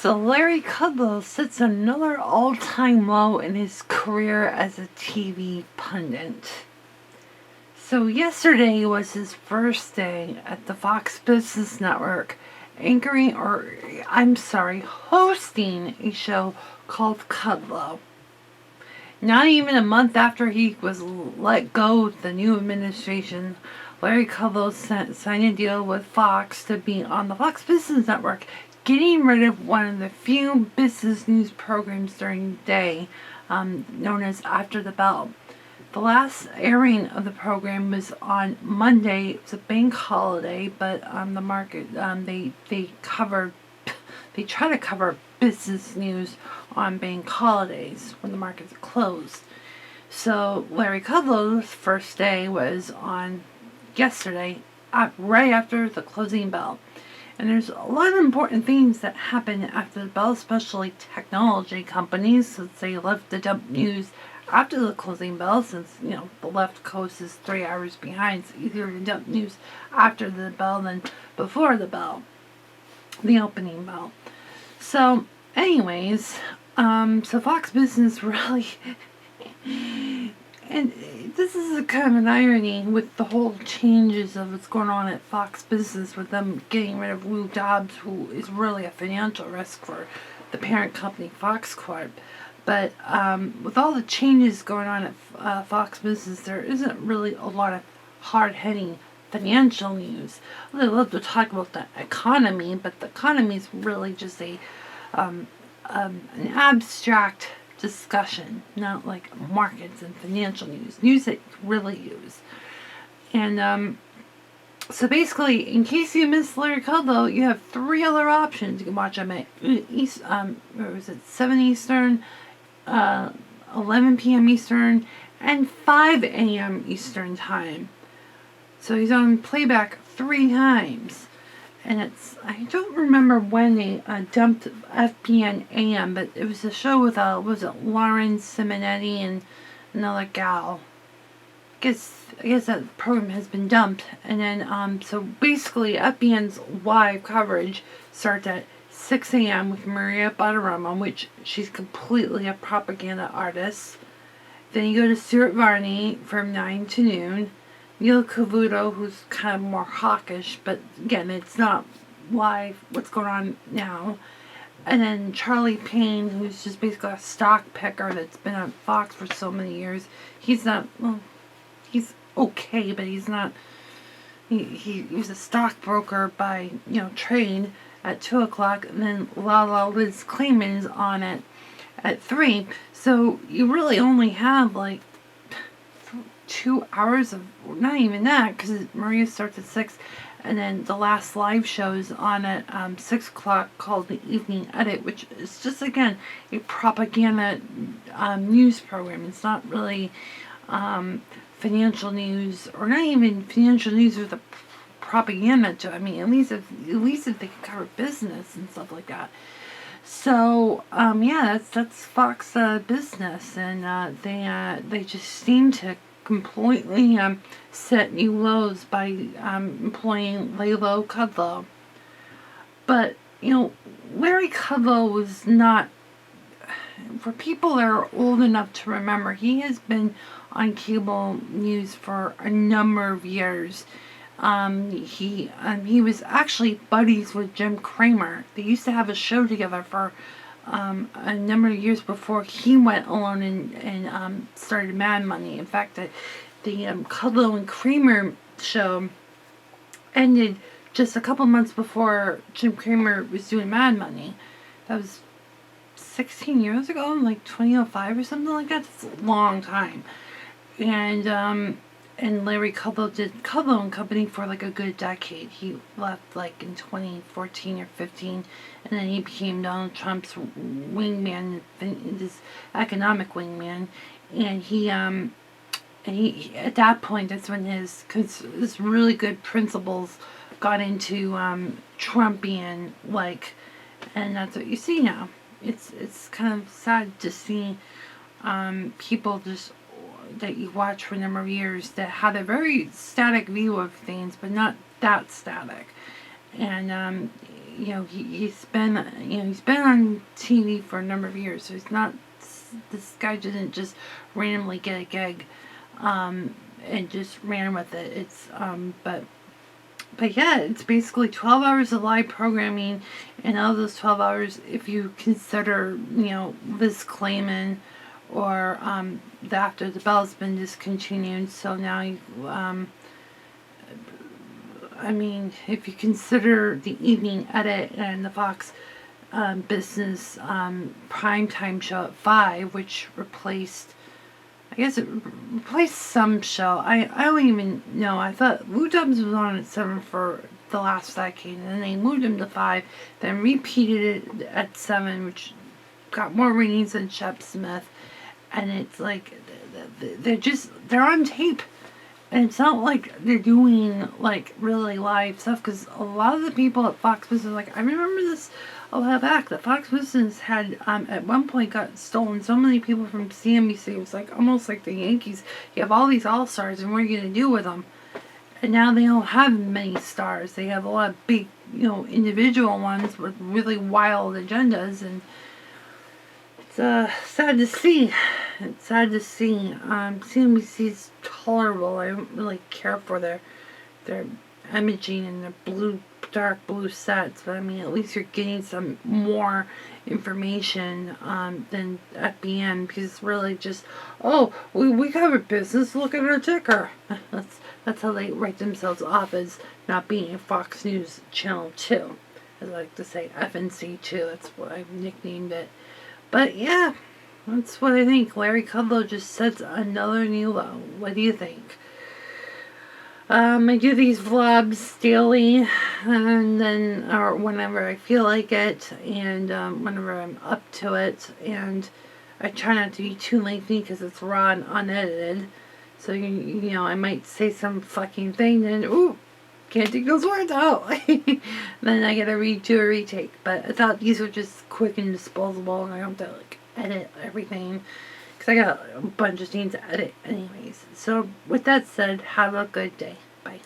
So Larry Kudlow sets another all-time low in his career as a TV pundit. So yesterday was his first day at the Fox Business Network, hosting a show called Kudlow. Not even a month after he was let go with the new administration, Larry Kudlow signed a deal with Fox to be on the Fox Business Network, getting rid of one of the few business news programs during the day, known as After the Bell. The last airing of the program was on Monday. It was a bank holiday, but the market they try to cover business news on bank holidays when the markets are closed. So Larry Kudlow's first day was on yesterday, right after the closing bell. And there's a lot of important things that happen after the bell, especially technology companies, since they love to dump news after the closing bell, since, the left coast is 3 hours behind. It's easier to dump news after the bell than before the bell, the opening bell. So, anyways, so Fox Business really... And this is a kind of an irony with the whole changes of what's going on at Fox Business, with them getting rid of Lou Dobbs, who is really a financial risk for the parent company Fox Corp. But with all the changes going on at Fox Business, there isn't really a lot of hard-hitting financial news. They love to talk about the economy, but the economy is really just an abstract discussion, not like markets and financial news that you really use. And so basically, in case you missed Larry Kudlow, you have 3 other options. You can watch him at 7 Eastern, 11 p.m. Eastern, and 5 a.m. Eastern time. So he's on playback 3 times. And I don't remember when they dumped FPN AM, but it was a show with, Lauren Simonetti and another gal. I guess that program has been dumped. And then, so basically FPN's live coverage starts at 6 a.m. with Maria Bartiromo, which she's completely a propaganda artist. Then you go to Stuart Varney from 9 to noon. Neil Cavuto, who's kind of more hawkish, but again, it's not live what's going on now. And then Charlie Payne, who's just basically a stock picker that's been on Fox for so many years. He's he's okay, but he's not, he was a stockbroker by, trade at 2 o'clock. And then Liz Claman is on it at 3. So you really only have 2 hours of, not even that, because Maria starts at 6, and then the last live show is on at 6 o'clock, called The Evening Edit, which is just, again, a propaganda news program. It's not really financial news, or not even financial news with a propaganda to. At least if they can cover business and stuff like that. So that's Fox Business, and they just seem to completely set new lows by employing Laylo Kudlow. But, Larry Kudlow was not, for people that are old enough to remember, he has been on cable news for a number of years. He was actually buddies with Jim Cramer. They used to have a show together for a number of years before he went alone and started Mad Money. In fact, the Kudlow and Cramer show ended just a couple months before Jim Cramer was doing Mad Money. That was 16 years ago, 2005 or something like that. It's a long time. And Larry Kudlow did Kudlow and Company for a good decade. He left in 2014 or 15, and then he became Donald Trump's wingman, his economic wingman. And he at that point, that's when his really good principles got into Trumpian and that's what you see now. It's kind of sad to see people just that you watch for a number of years that had a very static view of things, but not that static. And he's been on TV for a number of years, so he's not. This guy didn't just randomly get a gig, and just ran with it. It's but yeah, it's basically 12 hours of live programming, and out of those 12 hours, if you consider, this Claman, or the After the Bell's been discontinued, so now if you consider the evening edit and the Fox Business primetime show at 5, which replaced, I guess it replaced some show. I don't even know. I thought Lou Dubs was on at 7 for the last decade, and then they moved him to 5, then repeated it at 7, which got more ratings than Shep Smith. And it's like, they're on tape. And it's not like they're doing, like, really live stuff, because a lot of the people at Fox Business, like, I remember this a while back, that Fox Business had, at one point got stolen so many people from CNBC. It was like, almost like the Yankees. You have all these all-stars, and what are you going to do with them? And now they don't have many stars. They have a lot of big, individual ones with really wild agendas, and it's sad to see. It's sad to see. CNBC's tolerable. I don't really care for their imaging and their dark blue sets, but at least you're getting some more information than FBN, because it's really just, we cover business, look at our ticker. That's how they write themselves off as not being a Fox News Channel 2. I like to say FNC 2. That's what I've nicknamed it. But yeah, that's what I think. Larry Kudlow just sets another new low. What do you think? I do these vlogs daily, and then, or whenever I feel like it, and whenever I'm up to it, and I try not to be too lengthy because it's raw and unedited. So, I might say some fucking thing, and can't take those words out. Then I gotta redo a retake. But I thought these were just quick and disposable, and I don't have to, edit everything, because I got a bunch of things to edit anyways. So, with that said, have a good day. Bye.